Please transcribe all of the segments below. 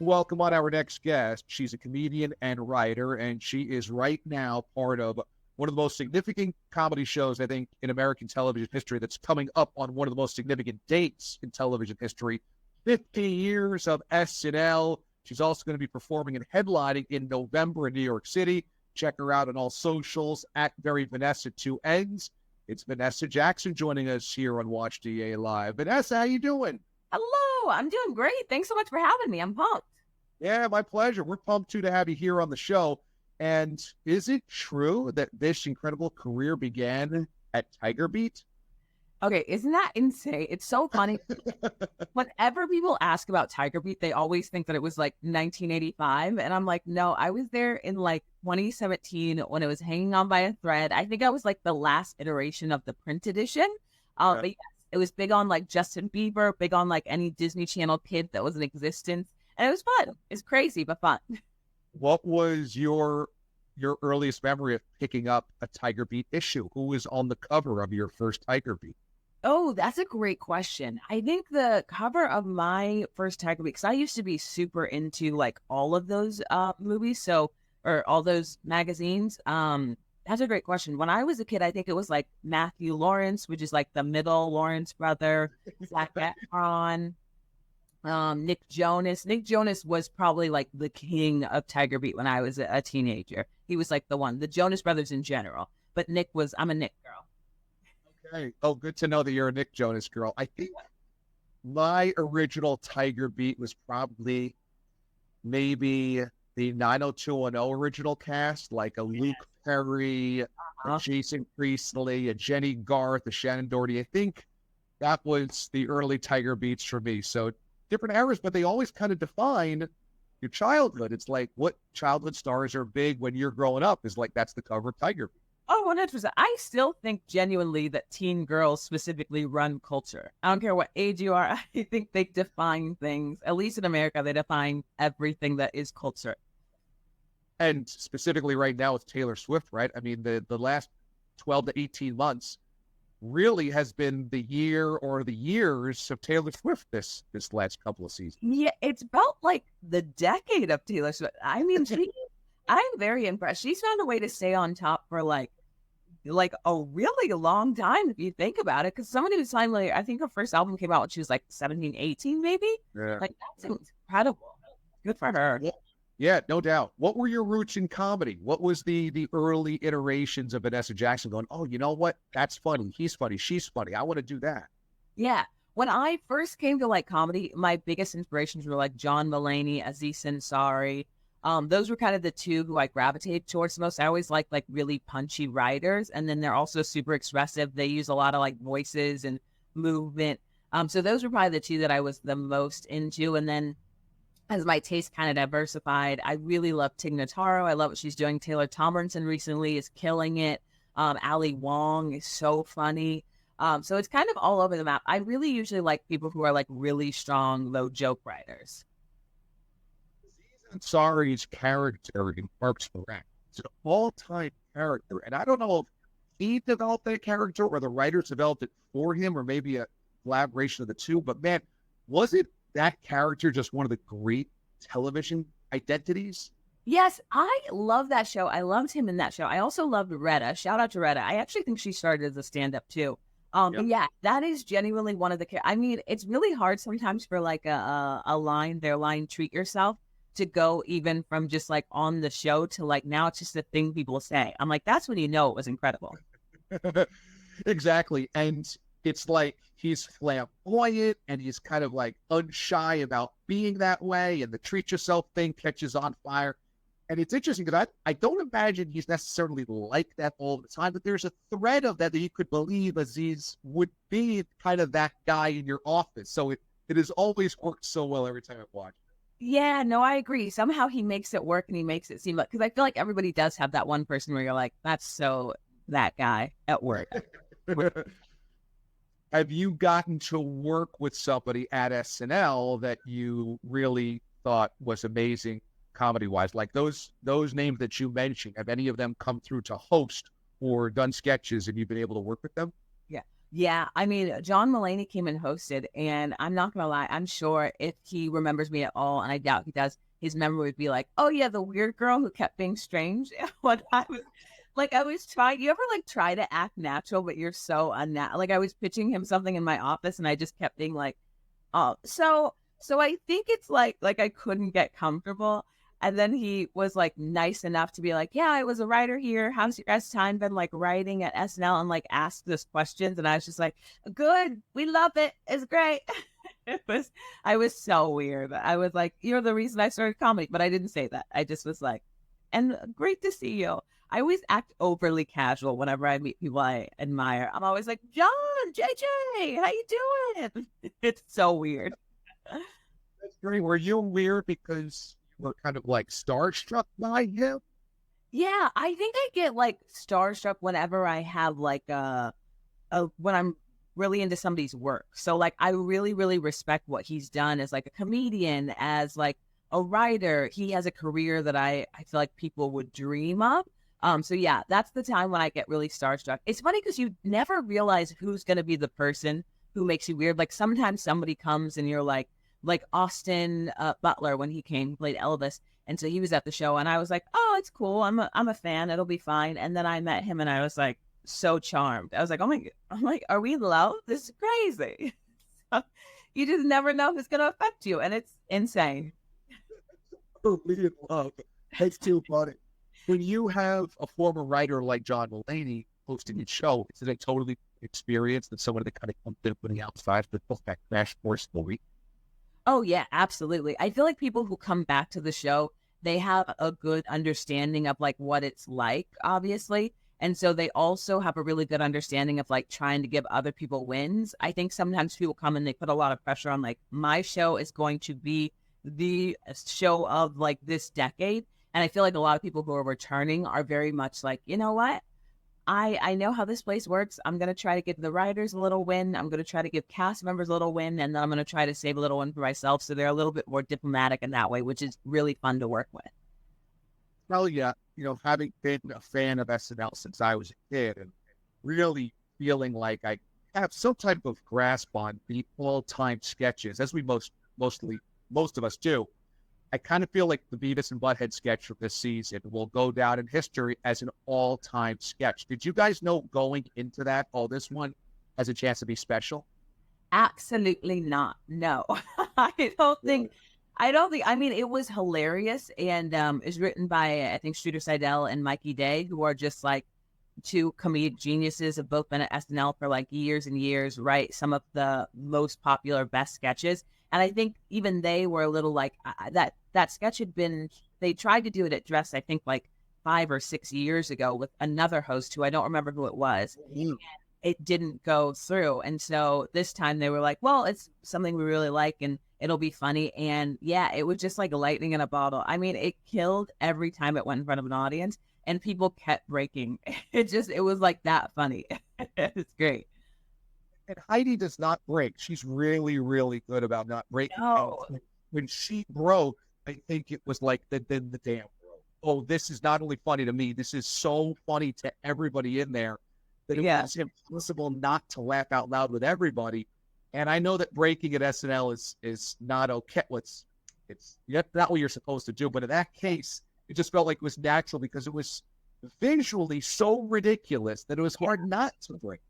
welcome on our next guest. She's a comedian and writer, and she is right now part of one of the most significant comedy shows, I think, in American television history that's coming up on one of the most significant dates in television history, 50 years of SNL. She's also going to be performing and headlining in November in New York City. Check her out on all socials at Very Vannessa 2 N's. It's Vannessa Jackson joining us here on Watch DA Live. Vannessa, how you doing? Hello, I'm doing great. Thanks so much for having me. I'm pumped. Yeah, my pleasure. We're pumped too to have you here on the show. And is it true that this incredible career began at Tiger Beat? Okay, isn't that insane? It's so funny. Whenever people ask about Tiger Beat, they always think that it was like 1985. And I'm like, no, I was there in like 2017 when it was hanging on by a thread. I think I was like the last iteration of the print edition. But yes, it was big on like Justin Bieber, big on like any Disney Channel kid that was in existence. And it was fun. It's crazy, but fun. What was your earliest memory of picking up a Tiger Beat issue? Who was on the cover of your first Tiger Beat? Oh, that's a great question. I think the cover of my first Tiger Beat, because I used to be super into like all of those movies, or all those magazines. That's a great question. When I was a kid, I think it was like Matthew Lawrence, which is like the middle Lawrence brother, Zac Efron, Nick Jonas. Nick Jonas was probably like the king of Tiger Beat when I was a teenager. He was like the one, the Jonas brothers in general. But I'm a Nick girl. Okay. Oh, good to know that you're a Nick Jonas girl. I think my original Tiger Beat was probably maybe the 90210 original cast, like a Luke Perry, a Jason Priestley, a Jenny Garth, a Shannon Doherty. I think that was the early Tiger Beats for me. So different eras, but they always kind of define your childhood. It's like what childhood stars are big when you're growing up is like that's the cover of Tiger Beat. Oh, 100%. I still think genuinely that teen girls specifically run culture. I don't care what age you are. I think they define things. At least in America, they define everything that is culture. And specifically right now with Taylor Swift, right? I mean, the last 12 to 18 months really has been the year or the years of Taylor Swift this last couple of seasons. Yeah, it's about like the decade of Taylor Swift. I mean, I'm very impressed. She's found a way to stay on top for like a really long time if you think about it. Because somebody was saying, like, I think her first album came out when she was like 17, 18 maybe. Yeah. Like that's incredible. Good for her. Yeah, no doubt. What were your roots in comedy? What was the early iterations of Vannessa Jackson going, oh, you know what? That's funny. He's funny. She's funny. I want to do that. Yeah. When I first came to like comedy, my biggest inspirations were like John Mulaney, Aziz Ansari. Those were kind of the two who I gravitated towards the most. I always like really punchy writers, and then they're also super expressive. They use a lot of like voices and movement. So those were probably the two that I was the most into. And then as my taste kind of diversified, I really love Tig Notaro. I love what she's doing. Taylor Tomlinson recently is killing it. Ali Wong is so funny. So it's kind of all over the map. I really usually like people who are like really strong, low joke writers. Ansari's character in Parks and Rec. It's an all-time character. And I don't know if he developed that character or the writers developed it for him or maybe a collaboration of the two. But man, was it that character just one of the great television identities? Yes, I love that show. I loved him in that show. I also loved Retta. Shout out to Retta. I actually think she started as a stand-up too. But yeah, that is genuinely one of the. I mean, it's really hard sometimes for like a line, their line, treat yourself, to go even from just like on the show to like now it's just a thing people say. I'm like, that's when you know it was incredible. Exactly. And it's like he's flamboyant and he's kind of like unshy about being that way. And the treat yourself thing catches on fire. And it's interesting because I don't imagine he's necessarily like that all the time, but there's a thread of that you could believe Aziz would be kind of that guy in your office. So it has always worked so well every time I've watched it. Yeah, no, I agree. Somehow he makes it work and he makes it seem like, because I feel like everybody does have that one person where you're like, that's so that guy at work. Have you gotten to work with somebody at SNL that you really thought was amazing comedy-wise? Like those names that you mentioned, have any of them come through to host or done sketches and you've been able to work with them? Yeah. Yeah, I mean, John Mulaney came and hosted, and I'm not gonna lie, I'm sure if he remembers me at all, and I doubt he does, his memory would be like, "Oh yeah, the weird girl who kept being strange." When I was like, I was trying. You ever like try to act natural, but you're so unnatural? Like I was pitching him something in my office, and I just kept being like, "Oh, so I think it's like I couldn't get comfortable." And then he was like nice enough to be like, "Yeah, I was a writer here. How's your guys' time been like writing at SNL?" And like asked us questions. And I was just like, "Good. We love it. It's great." It was, I was so weird. I was like, "You're the reason I started comedy," but I didn't say that. I just was like, "And great to see you." I always act overly casual whenever I meet people I admire. I'm always like, "John, JJ, how you doing?" It's so weird. That's great. Were you weird because you were kind of like starstruck by him? Yeah, I think I get like starstruck whenever I have like when I'm really into somebody's work. So like I really, really respect what he's done as like a comedian, as like a writer. He has a career that I feel like people would dream of. So yeah, that's the time when I get really starstruck. It's funny because you never realize who's gonna be the person who makes you weird. Like sometimes somebody comes and you're like Austin Butler when he came, he played Elvis. And so he was at the show and I was like, "Oh, it's cool. I'm a fan. It'll be fine." And then I met him and I was like so charmed. I was like, "Oh my God." I'm like, "Are we low? This is crazy." So you just never know who's going to affect you. And it's insane. Totally in love. That's too funny. When you have a former writer like John Mulaney hosting your show, it's a totally experience than someone that kind of comes in from the outside the book that crash course story. Oh, yeah, absolutely. I feel like people who come back to the show, they have a good understanding of like what it's like, obviously. And so they also have a really good understanding of like trying to give other people wins. I think sometimes people come and they put a lot of pressure on like, my show is going to be the show of like this decade. And I feel like a lot of people who are returning are very much like, you know what? I know how this place works. I'm gonna try to give the writers a little win. I'm gonna try to give cast members a little win, and then I'm gonna try to save a little one for myself. So they're a little bit more diplomatic in that way, which is really fun to work with. Well, yeah, having been a fan of SNL since I was a kid and really feeling like I have some type of grasp on the all-time sketches, as we most of us do. I kind of feel like the Beavis and Butthead sketch from this season will go down in history as an all-time sketch. Did you guys know going into that, oh, this one has a chance to be special? Absolutely not. No, I don't Really? think. I don't think. I mean, it was hilarious, and it's written by I think Streeter Seidel and Mikey Day, who are just like two comedic geniuses, have both been at SNL for like years and years, right? Some of the most popular, best sketches. And I think even they were a little like that sketch had been, they tried to do it at Dress, I think like 5 or 6 years ago with another host who I don't remember who it was. Mhm. It didn't go through. And so this time they were like, "Well, it's something we really like and it'll be funny." And yeah, it was just like lightning in a bottle. I mean, it killed every time it went in front of an audience and people kept breaking. It was like that funny. It's great. And Heidi does not break. She's really, really good about not breaking. And No. when she broke, I think it was like the damn broke. Oh, this is not only funny to me, this is so funny to everybody in there that it Yeah. was impossible not to laugh out loud with everybody. And I know that breaking at SNL is not okay. It's not what you're supposed to do. But in that case, it just felt like it was natural because it was visually so ridiculous that it was hard not to break.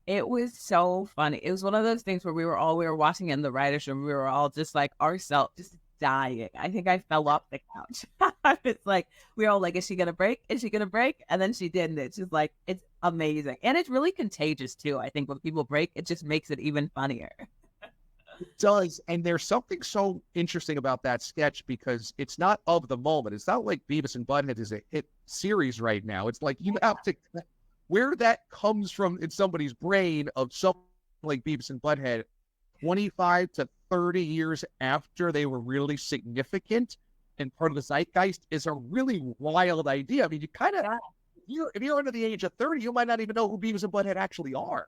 It was so funny. It was one of those things where we were watching it in the writers' room. We were all just like ourselves, just dying. I think I fell off the couch. It's like we were all like, "Is she gonna break? Is she gonna break?" And then she did, and it's just like it's amazing, and it's really contagious too. I think when people break, it just makes it even funnier. It does. And there's something so interesting about that sketch because it's not of the moment. It's not like Beavis and Butthead is a hit series right now. It's like you have to where that comes from in somebody's brain of something like Beavis and Butthead 25 to 30 years after they were really significant and part of the zeitgeist is a really wild idea. I mean, you kind of, Yeah. if you're under the age of 30, you might not even know who Beavis and Butthead actually are.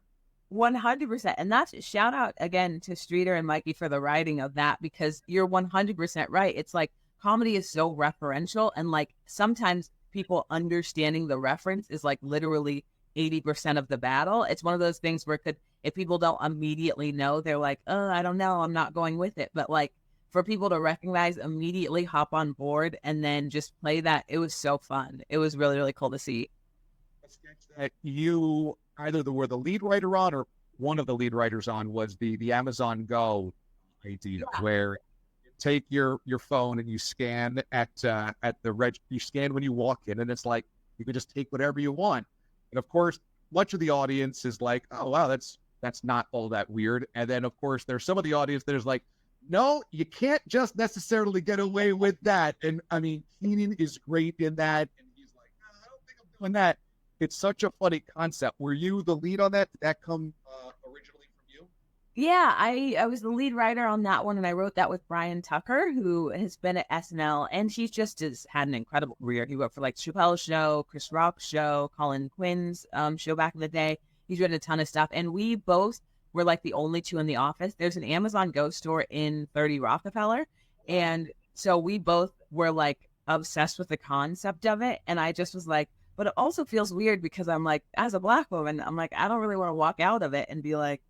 100%. And that's shout out again to Streeter and Mikey for the writing of that because you're 100% right. It's like comedy is so referential and like sometimes people understanding the reference is like literally 80% of the battle. It's one of those things where if people don't immediately know, they're like, oh, I don't know, I'm not going with it. But like for people to recognize, immediately hop on board and then just play that, it was so fun. It was really, really cool to see. A sketch that you either were the lead writer on or one of the lead writers on was the Amazon Go idea, where you take your phone and you scan at you scan when you walk in, and it's like you can just take whatever you want. And of course, much of the audience is like, oh wow, that's not all that weird. And then of course there's some of the audience that is like, no, you can't just necessarily get away with that. And I mean, Keenan is great in that, and he's like, no, I don't think I'm doing that. It's such a funny concept. Were you the lead on that? Did that come originally from you? Yeah, I was the lead writer on that one, and I wrote that with Brian Tucker, who has been at SNL, and he's just has had an incredible career. He wrote for like Chappelle's Show, Chris Rock's show, Colin Quinn's show back in the day. He's written a ton of stuff, and we both were like the only two in the office. There's an Amazon Go store in 30 Rockefeller, and so we both were like obsessed with the concept of it, and I just was like, but it also feels weird because I'm like, as a Black woman, I'm like, I don't really want to walk out of it and be like,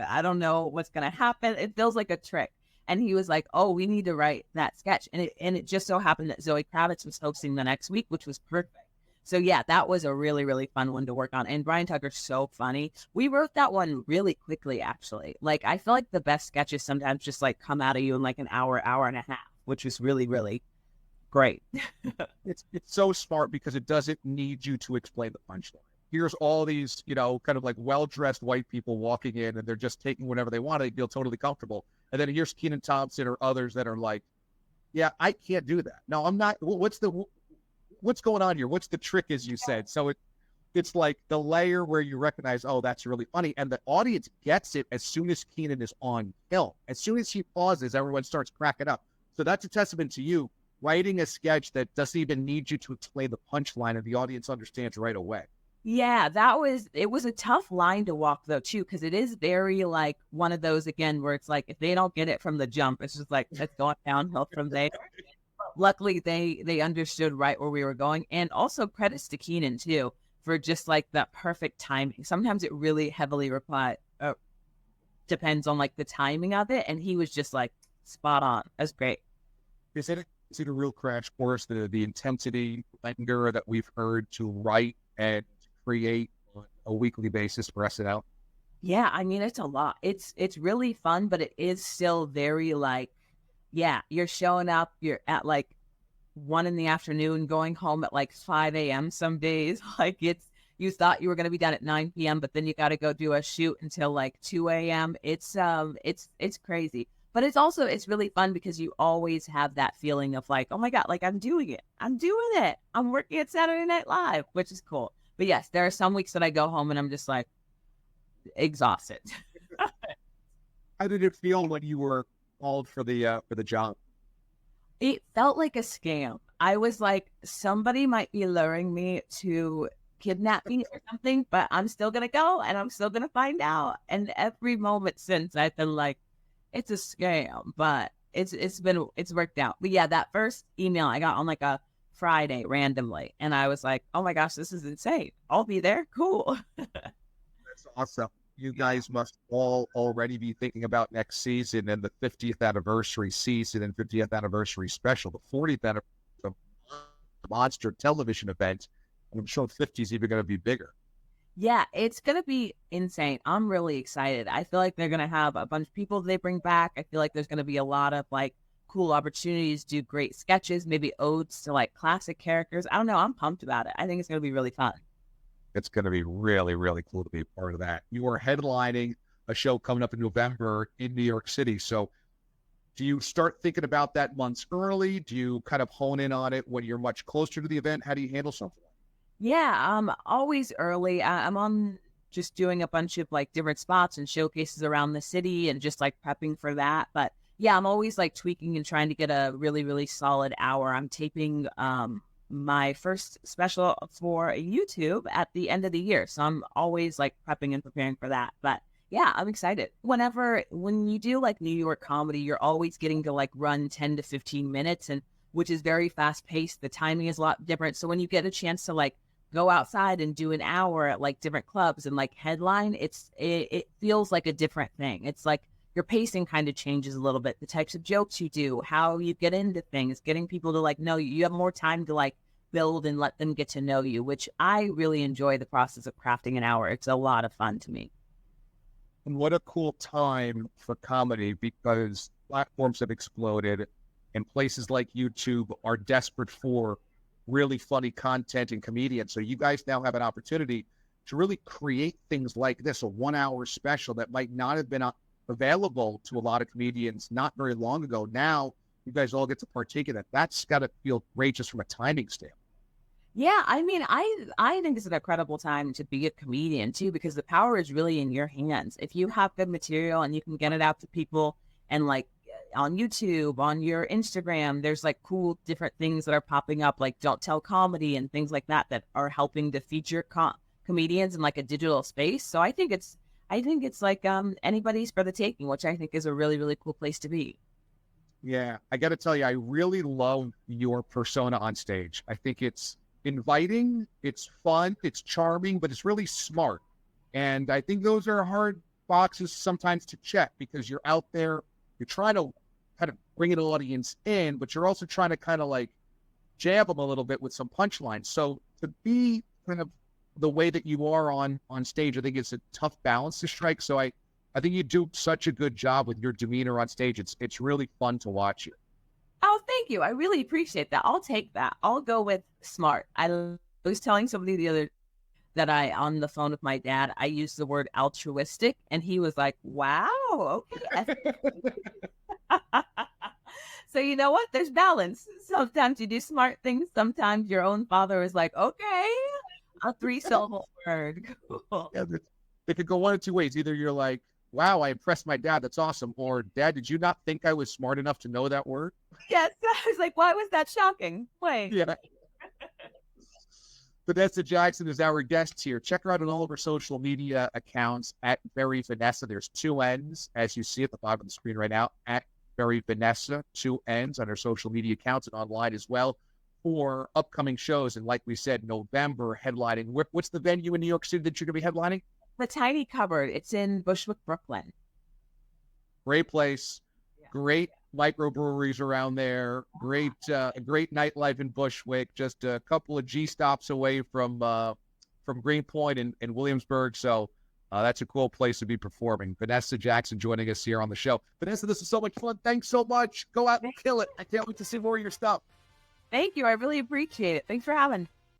I don't know what's going to happen. It feels like a trick. And he was like, oh, we need to write that sketch. And it just so happened that Zoe Kravitz was hosting the next week, which was perfect. So yeah, that was a really, really fun one to work on. And Brian Tucker's so funny. We wrote that one really quickly, actually. Like, I feel like the best sketches sometimes just like come out of you in like an hour, hour and a half, which was really, really great. It's so smart because it doesn't need you to explain the punchline. Here's all these, kind of like well-dressed white people walking in, and they're just taking whatever they want. They feel totally comfortable. And then here's Kenan Thompson or others that are like, yeah, I can't do that. No, I'm not. What's going on here? What's the trick, as you said? So it's like the layer where you recognize, oh, that's really funny. And the audience gets it as soon as Kenan is on film. As soon as he pauses, everyone starts cracking up. So that's a testament to you writing a sketch that doesn't even need you to explain the punchline, and the audience understands right away. Yeah, it was a tough line to walk though too, because it is very like one of those again where it's like if they don't get it from the jump, it's just like it's going downhill from there. Luckily, they understood right where we were going, and also credits to Kenan too for just like that perfect timing. Sometimes it really heavily depends on like the timing of it, and he was just like spot on. That's great. Is it a real crash course, the intensity, anger that we've heard to write and create on a weekly basis for SNL? Yeah, I mean it's a lot. It's really fun, but it is still very like, yeah, you're showing up, you're at like 1 p.m, going home at like 5 a.m. some days. Like you thought you were gonna be done at 9 p.m., but then you gotta go do a shoot until like 2 a.m. It's crazy. But it's really fun because you always have that feeling of like, oh my God, like I'm doing it. I'm working at Saturday Night Live, which is cool. But yes, there are some weeks that I go home and I'm just like exhausted. How did it feel when you were called for the job? It felt like a scam. I was like, somebody might be luring me to kidnap me or something, but I'm still going to go and I'm still going to find out. And every moment since I've been like, it's a scam, but it's worked out. But yeah, that first email I got on like a Friday randomly, and I was like, oh my gosh, this is insane. I'll be there. Cool. That's awesome. You guys must all already be thinking about next season and the 50th anniversary season and 50th anniversary special, the 40th anniversary monster television event. And I'm sure 50 is even going to be bigger. Yeah, it's going to be insane. I'm really excited. I feel like they're going to have a bunch of people they bring back. I feel like there's going to be a lot of like cool opportunities to do great sketches, maybe odes to like classic characters. I don't know. I'm pumped about it. I think it's going to be really fun. It's going to be really, really cool to be a part of that. You are headlining a show coming up in November in New York City. So do you start thinking about that months early? Do you kind of hone in on it when you're much closer to the event? How do you handle something? Yeah, always early. I'm on just doing a bunch of like different spots and showcases around the city and just like prepping for that. But yeah, I'm always like tweaking and trying to get a really, really solid hour. I'm taping my first special for YouTube at the end of the year. So I'm always like prepping and preparing for that. But yeah, I'm excited. When you do like New York comedy, you're always getting to like run 10 to 15 minutes, and which is very fast paced. The timing is a lot different. So when you get a chance to like go outside and do an hour at like different clubs and like headline, it feels like a different thing. It's like your pacing kind of changes a little bit. The types of jokes you do, how you get into things, getting people to like know you. You have more time to like build and let them get to know you, which I really enjoy the process of crafting an hour. It's a lot of fun to me. And what a cool time for comedy, because platforms have exploded and places like YouTube are desperate for really funny content and comedians. So you guys now have an opportunity to really create things like this, a 1 hour special that might not have been available to a lot of comedians not very long ago. Now you guys all get to partake in that. That's got to feel great just from a timing standpoint. Yeah, I mean, I think it's an incredible time to be a comedian too, because the power is really in your hands. If you have good material and you can get it out to people and like on YouTube, on your Instagram, there's like cool different things that are popping up, like Don't Tell Comedy and things like that are helping to feature comedians in like a digital space. So I think it's like anybody's for the taking, which I think is a really, really cool place to be. Yeah, I got to tell you, I really love your persona on stage. I think it's inviting, it's fun, it's charming, but it's really smart. And I think those are hard boxes sometimes to check, because you're out there, you're trying to kind of bring an audience in, but you're also trying to kind of like jab them a little bit with some punchlines. So to be kind of the way that you are on stage, I think it's a tough balance to strike. So I think you do such a good job with your demeanor on stage. It's really fun to watch you. Oh, thank you. I really appreciate that. I'll take that. I'll go with smart. Was telling somebody the other that on the phone with my dad, I used the word altruistic, and he was like, "Wow, okay." So you know what? There's balance. Sometimes you do smart things. Sometimes your own father is like, "Okay, a 3-syllable word." Cool. Yeah, they could go one of two ways. Either you're like, wow, I impressed my dad, that's awesome. Or, Dad, did you not think I was smart enough to know that word? Yes, I was like, "Why was that shocking?" Wait. Yeah. Vannessa Jackson is our guest here. Check her out on all of her social media accounts at Very Vannessa. There's 2 N's, as you see at the bottom of the screen right now, at Very Vannessa, 2 N's on her social media accounts and online as well for upcoming shows. And like we said, November headlining. What's the venue in New York City that you're going to be headlining? The Tiny Cupboard. It's in Bushwick, Brooklyn. Great place. Yeah. Great microbreweries around there. Great nightlife in Bushwick. Just a couple of G stops away from Greenpoint and Williamsburg. So that's a cool place to be performing. Vannessa Jackson joining us here on the show. Vannessa, this is so much fun. Thanks so much. Go out and kill it. I can't wait to see more of your stuff. Thank you. I really appreciate it. Thanks for having.